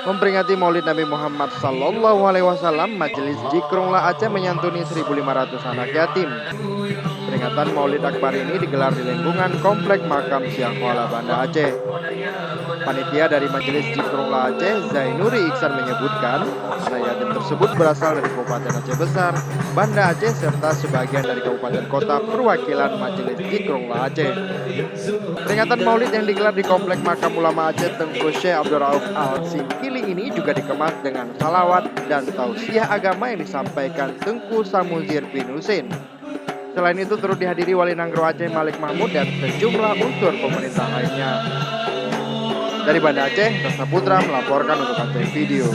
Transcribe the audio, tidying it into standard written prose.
Memperingati Maulid Nabi Muhammad SAW, Majelis Zikrullah Aceh menyantuni 1.500 anak yatim. Peringatan Maulid Akbar ini digelar di lingkungan Komplek Makam Syekh Kuala Banda Aceh. Panitia dari Majelis Zikrullah Aceh, Zainuri Iksan menyebutkan, anak yatim tersebut berasal dari Kabupaten Aceh Besar, Banda Aceh, serta sebagian dari kabupaten kota perwakilan Majelis Zikrullah Aceh. Peringatan Maulid yang digelar di Komplek Makam Ulama Aceh Tengku Syekh Abdul Rauf Al-Singkili ini juga dikemas dengan salawat dan tausiah agama yang disampaikan Tengku Samuzir bin Husin. Selain itu turut dihadiri Wali Nanggro Aceh Malik Mahmud dan sejumlah unsur pemerintah lainnya. Dari Banda Aceh, Rasa Putra melaporkan untuk Aceh Video.